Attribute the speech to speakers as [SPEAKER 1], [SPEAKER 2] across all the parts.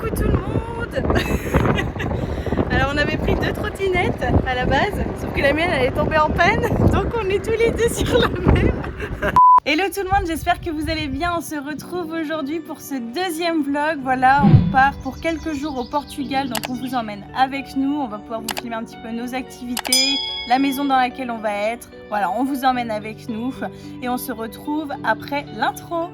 [SPEAKER 1] Coucou tout le monde. Alors on avait pris 2 trottinettes à la base, sauf que la mienne elle est tombée en panne, donc on est tous les deux sur la même. Hello tout le monde, j'espère que vous allez bien. On se retrouve aujourd'hui pour ce deuxième vlog. Voilà, on part pour quelques jours au Portugal, donc on vous emmène avec nous. On va pouvoir vous filmer un petit peu nos activités, la maison dans laquelle on va être. Voilà, on vous emmène avec nous et on se retrouve après l'intro.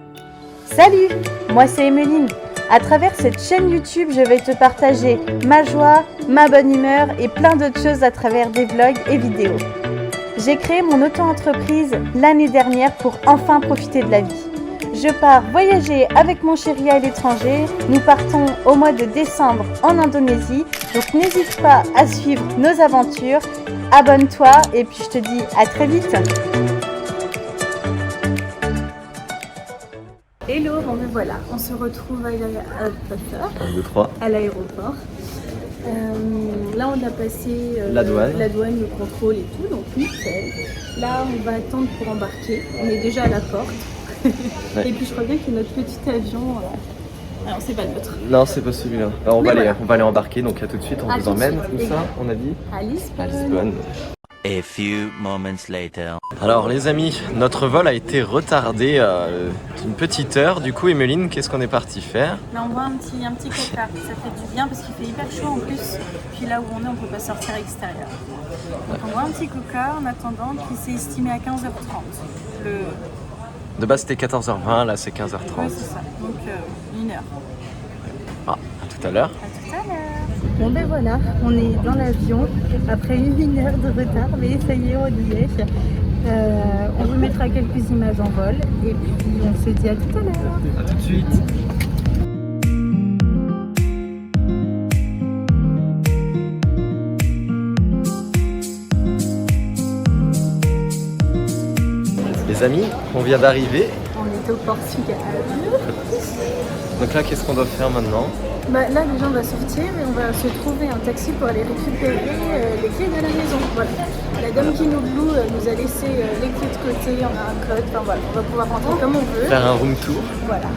[SPEAKER 1] Salut, moi c'est Emeline. À travers cette chaîne YouTube, je vais te partager ma joie, ma bonne humeur et plein d'autres choses à travers des vlogs et vidéos. J'ai créé mon auto-entreprise l'année dernière pour enfin profiter de la vie. Je pars voyager avec mon chéri à l'étranger. Nous partons au mois de décembre en Indonésie. Donc n'hésite pas à suivre nos aventures. Abonne-toi et puis je te dis à très vite. Hello, bon ben voilà, on se retrouve à l'aéroport. Là on a passé la douane, le contrôle et tout, donc nickel. Là on va attendre pour embarquer, on est déjà à la porte. Ouais. Et puis je crois bien que notre petit avion, alors c'est pas le nôtre.
[SPEAKER 2] Non, c'est pas celui-là. Alors on va aller embarquer, donc à tout de suite, on vous emmène. Où ça, on a dit
[SPEAKER 1] à Lisbonne.
[SPEAKER 2] À Lisbonne.
[SPEAKER 3] A few moments later.
[SPEAKER 2] Alors les amis, notre vol a été retardé d'une petite heure. Du coup, Emeline, qu'est-ce qu'on est parti faire?
[SPEAKER 1] Là, on voit un petit coca, ça fait du bien parce qu'il fait hyper chaud en plus. Puis là où on est, on peut pas sortir à l'extérieur. Donc on voit un petit coca en attendant, qui s'est estimé à 15h30.
[SPEAKER 2] De base c'était 14h20, là c'est 15h30.
[SPEAKER 1] Oui, c'est ça, donc 1 heure.
[SPEAKER 2] Ah, à tout à l'heure.
[SPEAKER 1] À tout à l'heure. Bon ben voilà, on est dans l'avion après 1 heure de retard, mais ça y est, on y est. On vous mettra quelques images en vol et puis on se dit à tout à l'heure.
[SPEAKER 2] À tout de suite. Les amis, on vient d'arriver.
[SPEAKER 1] On est au Portugal.
[SPEAKER 2] Donc là, qu'est-ce qu'on doit faire maintenant?
[SPEAKER 1] Bah, là, déjà, on va sortir et on va se trouver un taxi pour aller récupérer les clés de la maison. Voilà. La dame qui nous loue nous a laissé les clés de côté, on a un code. Enfin voilà, on va pouvoir rentrer comme on veut.
[SPEAKER 2] Faire un room tour.
[SPEAKER 1] Voilà.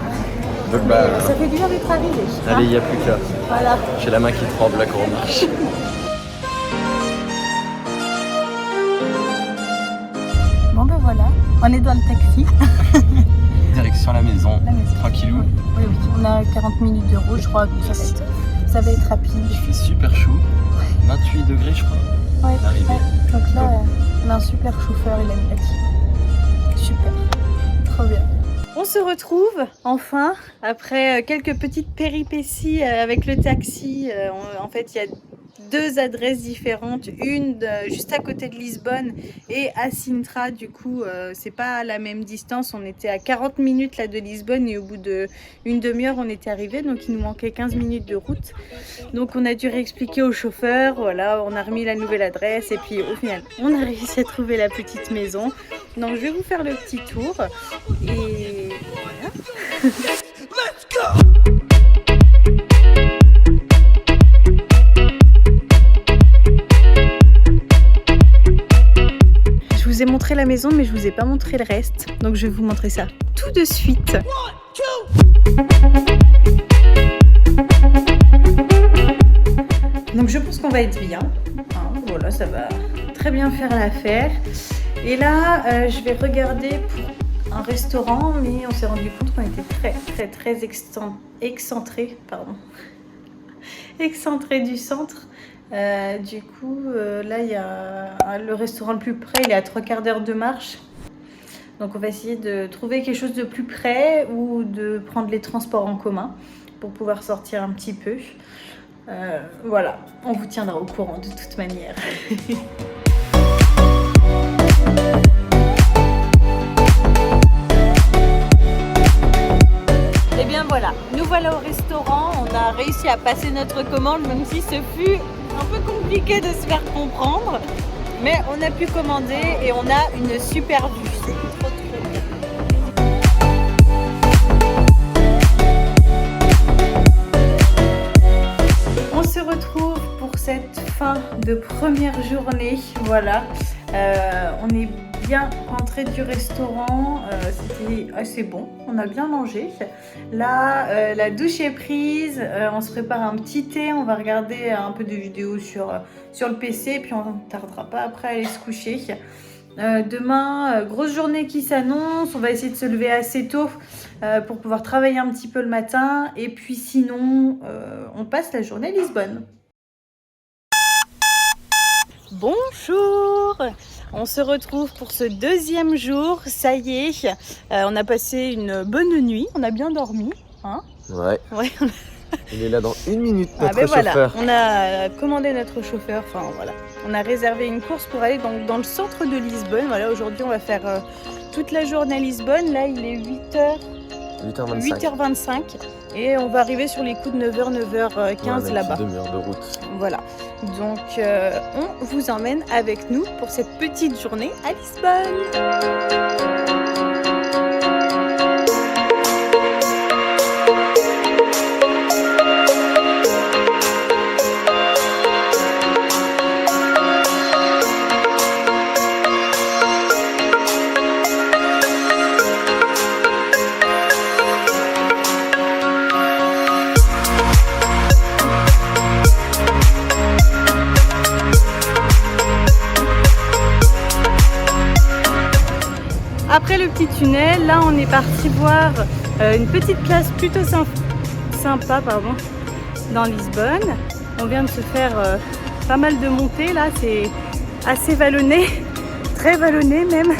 [SPEAKER 2] Donc,
[SPEAKER 1] ça fait du bien d'être arrivé.
[SPEAKER 2] Allez, il n'y a plus qu'à.
[SPEAKER 1] Voilà.
[SPEAKER 2] J'ai la main qui tremble là quand on marche.
[SPEAKER 1] Bon ben voilà, on est dans le taxi.
[SPEAKER 2] Direction la maison. Tranquillou.
[SPEAKER 1] Oui, on a 40 minutes de route, je crois, donc ça va être rapide.
[SPEAKER 2] Il fait super chaud, 28 degrés je crois.
[SPEAKER 1] Ouais, donc là, on a un super chauffeur, il a mis la clé. Super, trop bien. On se retrouve enfin après quelques petites péripéties avec le taxi. En fait, il y a 2 adresses différentes, une juste à côté de Lisbonne et à Sintra. Du coup c'est pas la même distance, on était à 40 minutes là de Lisbonne et au bout d'une demi-heure on était arrivé, donc il nous manquait 15 minutes de route, donc on a dû réexpliquer au chauffeur. Voilà, on a remis la nouvelle adresse et puis au final on a réussi à trouver la petite maison. Donc je vais vous faire le petit tour et voilà. Let's go! Je vous ai montré la maison, mais je vous ai pas montré le reste. Donc je vais vous montrer ça tout de suite. Donc je pense qu'on va être bien. Voilà, ça va très bien faire l'affaire. Et là, je vais regarder pour un restaurant, mais on s'est rendu compte qu'on était très excentré du centre. Du coup, là, il y a le restaurant le plus près, il est à 3/4 d'heure de marche. Donc, on va essayer de trouver quelque chose de plus près ou de prendre les transports en commun pour pouvoir sortir un petit peu. Voilà, on vous tiendra au courant de toute manière. Et bien voilà, nous voilà au restaurant. On a réussi à passer notre commande, même si ce fut un peu compliqué de se faire comprendre, mais on a pu commander et on a une super vue. C'est trop bien. On se retrouve pour cette fin de première journée. Voilà, on est bien rentré du restaurant, c'était assez bon, on a bien mangé. Là, la douche est prise, on se prépare un petit thé, on va regarder un peu de vidéos sur le PC, puis on ne tardera pas après à aller se coucher. Demain, grosse journée qui s'annonce, on va essayer de se lever assez tôt pour pouvoir travailler un petit peu le matin, et puis sinon, on passe la journée à Lisbonne. Bonjour! On se retrouve pour ce deuxième jour, ça y est, on a passé une bonne nuit, on a bien dormi. Hein?
[SPEAKER 2] Ouais. Il est là dans 1 minute, notre
[SPEAKER 1] Voilà.
[SPEAKER 2] chauffeur.
[SPEAKER 1] On a commandé notre chauffeur, enfin voilà. On a réservé une course pour aller dans le centre de Lisbonne. Voilà, aujourd'hui on va faire toute la journée à Lisbonne. Là il est 8h25 et on va arriver sur les coups de 9h, 9h15 là-bas.
[SPEAKER 2] Une demi-heure de route.
[SPEAKER 1] Voilà, donc on vous emmène avec nous pour cette petite journée à Lisbonne. Après le petit tunnel, là on est parti voir une petite place plutôt sympa dans Lisbonne. On vient de se faire pas mal de montées là, c'est assez vallonné, très vallonné même.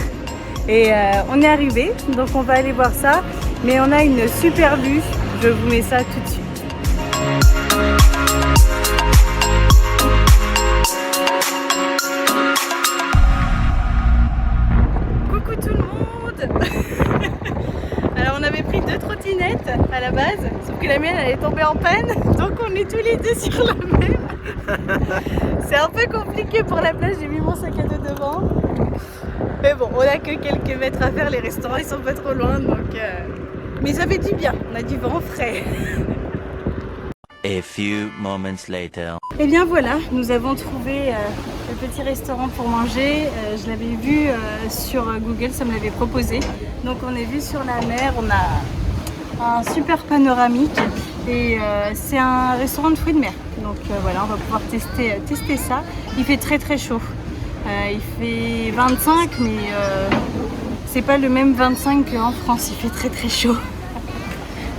[SPEAKER 1] Et on est arrivé, donc on va aller voir ça. Mais on a une super vue, je vous mets ça tout de suite. Coucou tout le monde. Alors on avait pris 2 trottinettes à la base, sauf que la mienne elle est tombée en panne, donc on est tous les 2 sur la même. C'est un peu compliqué pour la plage, j'ai mis mon sac à dos devant. Mais bon, on a que quelques mètres à faire, les restaurants ils sont pas trop loin, donc mais ça fait du bien, on a du vent frais.
[SPEAKER 3] A few moments later.
[SPEAKER 1] Et bien voilà, nous avons trouvé le petit restaurant pour manger. Je l'avais vu sur Google, ça me l'avait proposé. Donc on est vu sur la mer, on a un super panoramique et c'est un restaurant de fruits de mer. Donc voilà, on va pouvoir tester ça. Il fait très très chaud. Il fait 25 mais c'est pas le même 25 qu'en France, il fait très très chaud.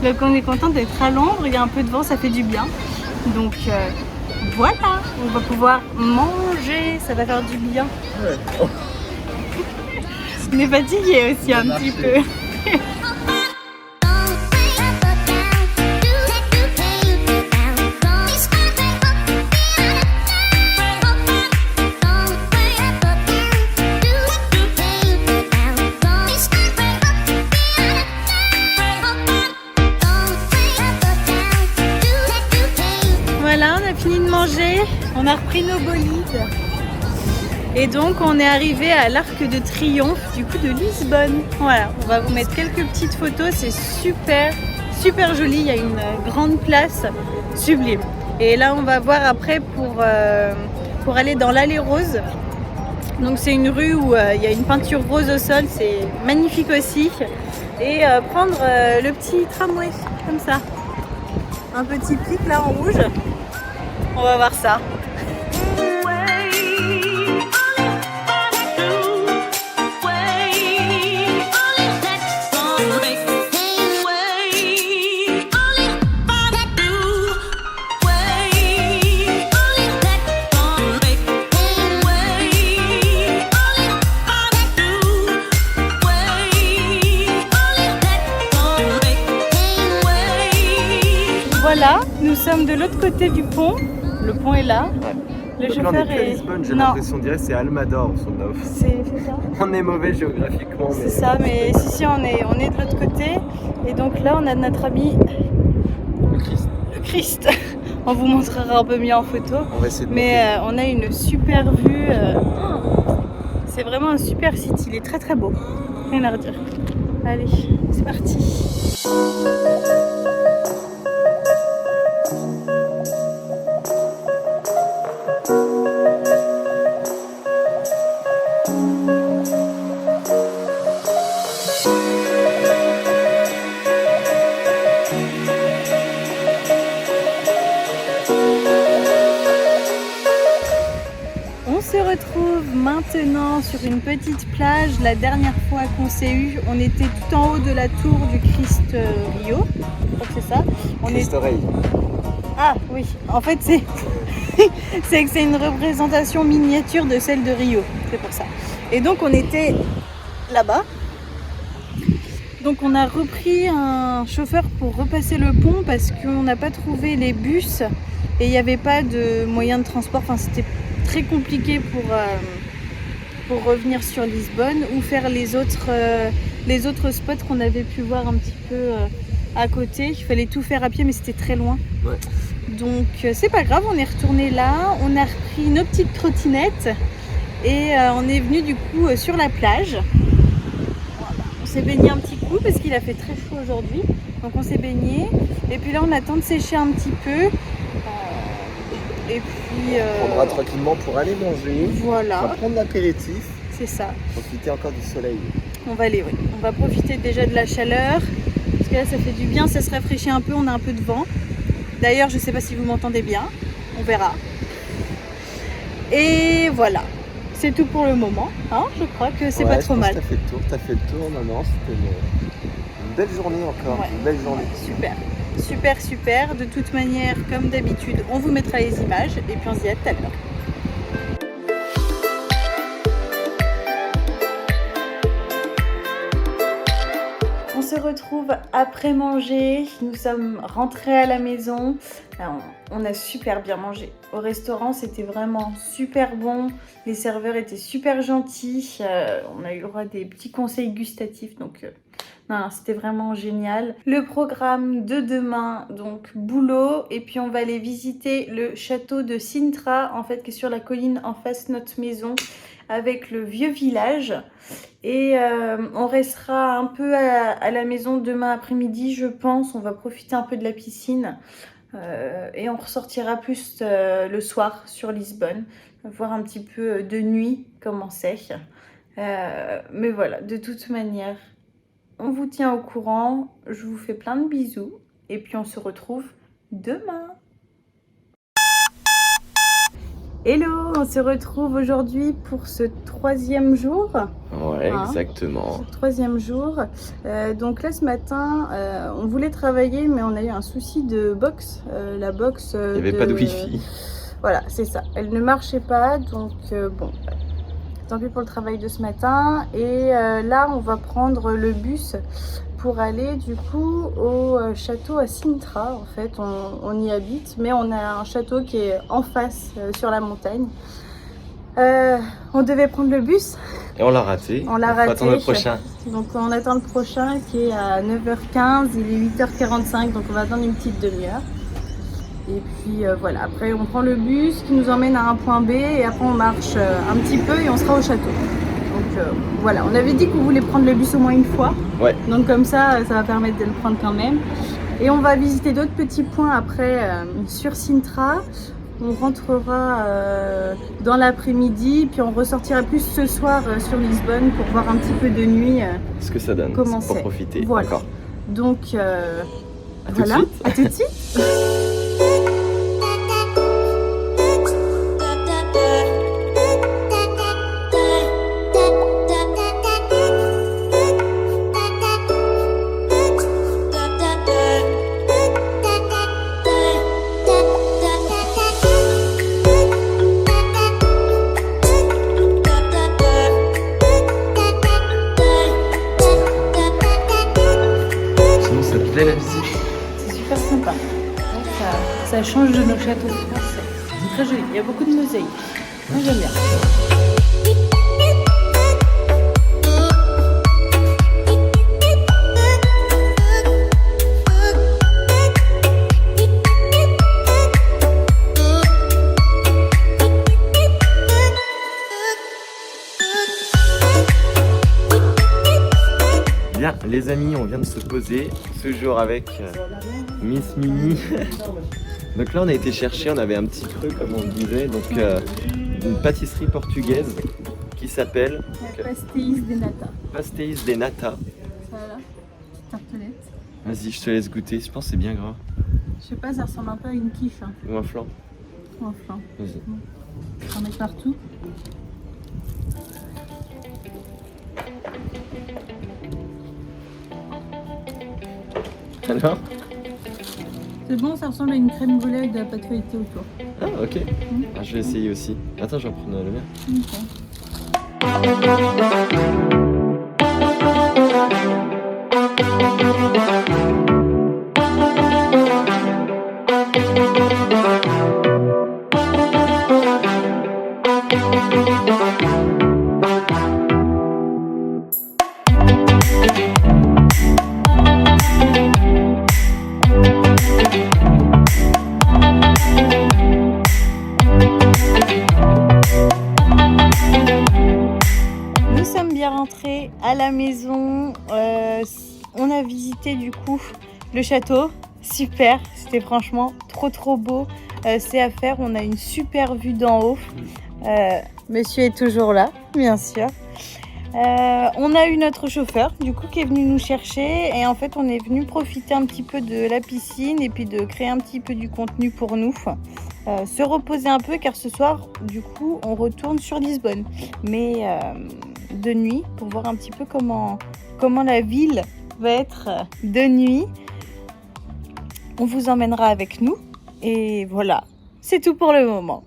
[SPEAKER 1] Donc on est content d'être à l'ombre, il y a un peu de vent, ça fait du bien. Donc voilà, on va pouvoir manger, ça va faire du bien. Ouais. On est fatigué aussi un petit peu. Voilà, on a fini de manger, on a repris nos bolides et donc on est arrivé à l'Arc de Triomphe du coup de Lisbonne. Voilà, on va vous mettre quelques petites photos, c'est super joli, il y a une grande place sublime. Et là on va voir après pour aller dans l'allée rose. Donc c'est une rue où il y a une peinture rose au sol, c'est magnifique aussi. Et prendre le petit tramway comme ça, un petit pic là en rouge. On va voir ça. Voilà, nous sommes de l'autre côté du pont. Le pont est là. Le
[SPEAKER 2] donc
[SPEAKER 1] chauffeur
[SPEAKER 2] là, on est plus à
[SPEAKER 1] est...
[SPEAKER 2] Lisbonne, j'ai l'impression, on dirait c'est Almador, son offre.
[SPEAKER 1] C'est ça.
[SPEAKER 2] On est mauvais géographiquement.
[SPEAKER 1] C'est ça, mais si on est de l'autre côté. Et donc là, on a notre ami le Christ. On vous montrera un peu mieux en photo.
[SPEAKER 2] On va essayer de
[SPEAKER 1] mais on a une super vue. C'est vraiment un super site. Il est très très beau. Rien à redire. Allez, c'est parti. maintenant sur une petite plage. La dernière fois qu'on s'est eu, on était tout en haut de la tour du Christ Rio. Je crois que c'est ça.
[SPEAKER 2] Christ Oreille.
[SPEAKER 1] Ah oui, en fait c'est c'est une représentation miniature de celle de Rio. C'est pour ça. Et donc on était là-bas. Donc on a repris un chauffeur pour repasser le pont parce qu'on n'a pas trouvé les bus et il n'y avait pas de moyen de transport. Enfin, c'était très compliqué pour revenir sur Lisbonne ou faire les autres spots qu'on avait pu voir un petit peu à côté. Il fallait tout faire à pied mais c'était très loin.
[SPEAKER 2] Ouais.
[SPEAKER 1] Donc c'est pas grave, on est retourné là, on a repris nos petites trottinettes et on est venu du coup sur la plage. On s'est baigné un petit coup parce qu'il a fait très chaud aujourd'hui, donc on s'est baigné et puis là on attend de sécher un petit peu et puis
[SPEAKER 2] On prendra tranquillement pour aller manger.
[SPEAKER 1] voilà.
[SPEAKER 2] On va prendre l'apéritif,
[SPEAKER 1] C'est ça,
[SPEAKER 2] profiter encore du soleil.
[SPEAKER 1] on va aller, oui. On va profiter déjà de la chaleur parce que là ça fait du bien, ça se rafraîchit un peu, on a un peu de vent. D'ailleurs je sais pas si vous m'entendez bien, on verra. Et voilà. C'est tout pour le moment, hein, je crois que c'est pas trop mal.
[SPEAKER 2] T'as fait le tour, non, c'était une belle journée encore,
[SPEAKER 1] Ouais.
[SPEAKER 2] une belle journée.
[SPEAKER 1] Super, super. De toute manière, comme d'habitude, on vous mettra les images et puis on se dit à tout à l'heure. On se retrouve après manger, nous sommes rentrés à la maison. Alors, on a super bien mangé. Au restaurant, c'était vraiment super bon. Les serveurs étaient super gentils. On a eu le droit à des petits conseils gustatifs, donc non, c'était vraiment génial. Le programme de demain, donc boulot, et puis on va aller visiter le château de Sintra, en fait, qui est sur la colline en face de notre maison, avec le vieux village. Et on restera un peu à la maison demain après-midi, je pense. On va profiter un peu de la piscine. Et on ressortira plus le soir sur Lisbonne, voir un petit peu de nuit comment c'est. Mais voilà, de toute manière, on vous tient au courant. Je vous fais plein de bisous. Et puis on se retrouve demain. Hello, on se retrouve aujourd'hui pour ce 3e jour.
[SPEAKER 2] Ouais, exactement.
[SPEAKER 1] Ce 3e jour. Donc là ce matin, on voulait travailler mais on a eu un souci de box. La box.
[SPEAKER 2] Il n'y avait pas de wifi.
[SPEAKER 1] Voilà, c'est ça. Elle ne marchait pas, donc bon. Tant pis pour le travail de ce matin. Et là, on va prendre le bus pour aller du coup au château à Sintra. En fait, on y habite, mais on a un château qui est en face sur la montagne. On devait prendre le bus.
[SPEAKER 2] Et on l'a raté.
[SPEAKER 1] On l'a raté.
[SPEAKER 2] Attends le prochain.
[SPEAKER 1] Donc on attend le prochain qui est à 9h15. Il est 8h45, donc on va attendre une petite demi-heure. Et puis voilà, après on prend le bus qui nous emmène à un point B et après on marche un petit peu et on sera au château. Donc voilà, on avait dit qu'on voulait prendre le bus au moins une fois.
[SPEAKER 2] Ouais.
[SPEAKER 1] Donc comme ça va permettre de le prendre quand même. Et on va visiter d'autres petits points après sur Sintra. On rentrera dans l'après-midi, puis on ressortira plus ce soir sur Lisbonne pour voir un petit peu de nuit.
[SPEAKER 2] Ce que ça donne,
[SPEAKER 1] comment
[SPEAKER 2] pour
[SPEAKER 1] c'est.
[SPEAKER 2] profiter.
[SPEAKER 1] Voilà.
[SPEAKER 2] Encore.
[SPEAKER 1] Donc
[SPEAKER 2] À tout
[SPEAKER 1] voilà,
[SPEAKER 2] de suite.
[SPEAKER 1] à tout de suite.
[SPEAKER 2] Sinon, ça te plaît la visite?
[SPEAKER 1] C'est super sympa. Donc, ça change de nos châteaux français. C'est très joli. Il y a beaucoup de mosaïques. Moi j'aime bien.
[SPEAKER 2] Bien, les amis, on vient de se poser ce jour avec Miss Mini. Donc là, on a été chercher, on avait un petit creux, comme on le disait, donc une pâtisserie portugaise qui s'appelle
[SPEAKER 1] Pastéis de nata.
[SPEAKER 2] Pastéis de Nata.
[SPEAKER 1] Voilà, petite tartelette.
[SPEAKER 2] Vas-y, je te laisse goûter, je pense que c'est bien gras.
[SPEAKER 1] Je sais pas, ça ressemble un peu à une quiche. Hein.
[SPEAKER 2] Ou un flan.
[SPEAKER 1] Ou un flan.
[SPEAKER 2] Vas-y.
[SPEAKER 1] On va en mettre partout.
[SPEAKER 2] Alors?
[SPEAKER 1] C'est bon, ça ressemble à une crème brûlée avec de la pâte feuilletée autour.
[SPEAKER 2] Ah, ok. Ah, je vais essayer aussi. Attends, je vais reprendre le mien.
[SPEAKER 1] Nous sommes bien rentrés à la maison. On a visité du coup le château. Super, c'était franchement trop beau. C'est à faire, on a une super vue d'en haut. Monsieur est toujours là, bien sûr. On a eu notre chauffeur du coup qui est venu nous chercher et en fait on est venu profiter un petit peu de la piscine et puis de créer un petit peu du contenu pour nous. Se reposer un peu car ce soir du coup on retourne sur Lisbonne mais de nuit pour voir un petit peu comment la ville va être de nuit. On vous emmènera avec nous et voilà, c'est tout pour le moment.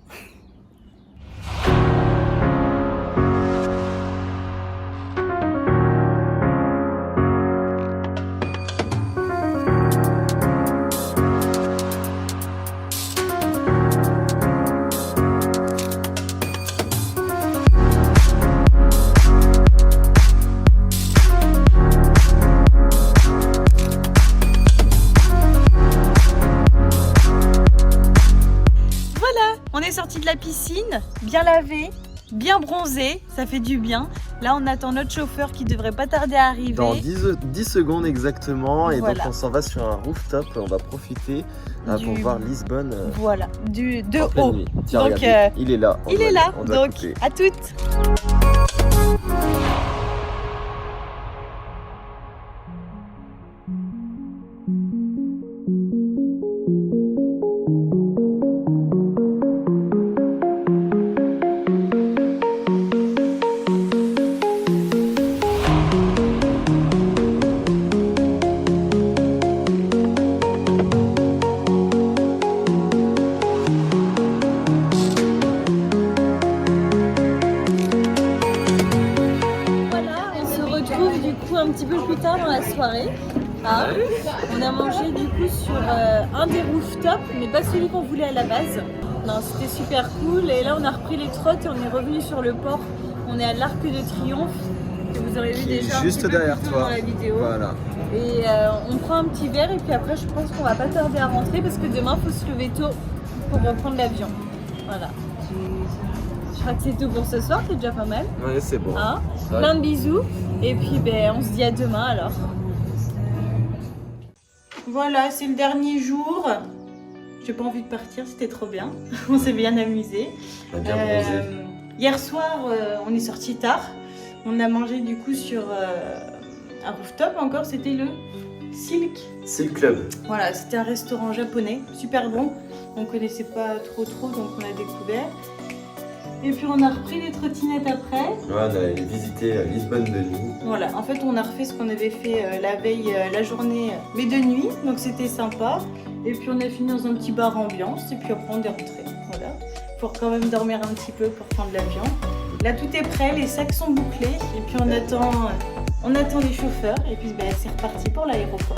[SPEAKER 1] On est sorti de la piscine, bien lavé, bien bronzé, ça fait du bien. Là, on attend notre chauffeur qui devrait pas tarder à arriver.
[SPEAKER 2] Dans 10 secondes exactement, et
[SPEAKER 1] Voilà.
[SPEAKER 2] donc on s'en va sur un rooftop, on va profiter pour voir Lisbonne
[SPEAKER 1] Voilà, de
[SPEAKER 2] en pleine
[SPEAKER 1] haut.
[SPEAKER 2] nuit. Tiens,
[SPEAKER 1] Donc,
[SPEAKER 2] regardez, il est là.
[SPEAKER 1] Il est là,
[SPEAKER 2] on doit
[SPEAKER 1] donc
[SPEAKER 2] couper.
[SPEAKER 1] à toutes. Un petit peu plus tard dans la soirée. Ah, on a mangé du coup sur un des rooftops, mais pas celui qu'on voulait à la base. Non, c'était super cool. Et là, on a repris les trottes et on est revenu sur le port. On est à l'Arc de Triomphe, que vous aurez vu déjà
[SPEAKER 2] juste
[SPEAKER 1] un petit peu
[SPEAKER 2] derrière
[SPEAKER 1] plus tôt
[SPEAKER 2] toi.
[SPEAKER 1] dans la vidéo.
[SPEAKER 2] Voilà.
[SPEAKER 1] Et on prend un petit verre et puis après, je pense qu'on va pas tarder à rentrer parce que demain, il faut se lever tôt pour reprendre l'avion. Voilà. Je crois que c'est tout pour ce soir, c'est déjà pas mal.
[SPEAKER 2] Ouais, c'est bon.
[SPEAKER 1] Hein,
[SPEAKER 2] Ouais.
[SPEAKER 1] plein de bisous et puis on se dit à demain alors. Voilà, c'est le dernier jour. J'ai pas envie de partir, c'était trop bien. On s'est bien amusé.
[SPEAKER 2] On a bien bronzé.
[SPEAKER 1] Hier soir, on est sorti tard. On a mangé du coup sur un rooftop encore, c'était le
[SPEAKER 2] Silk Club.
[SPEAKER 1] Voilà, c'était un restaurant japonais, super bon. On connaissait pas trop, donc on a découvert. Et puis on a repris les trottinettes après.
[SPEAKER 2] Ouais, on a visité Lisbonne de nuit.
[SPEAKER 1] Voilà, en fait on a refait ce qu'on avait fait la veille, la journée, mais de nuit, donc c'était sympa. Et puis on a fini dans un petit bar ambiance et puis après on est rentré. Voilà, pour quand même dormir un petit peu pour prendre l'avion. Là tout est prêt, les sacs sont bouclés et puis on attend les chauffeurs et puis c'est reparti pour l'aéroport.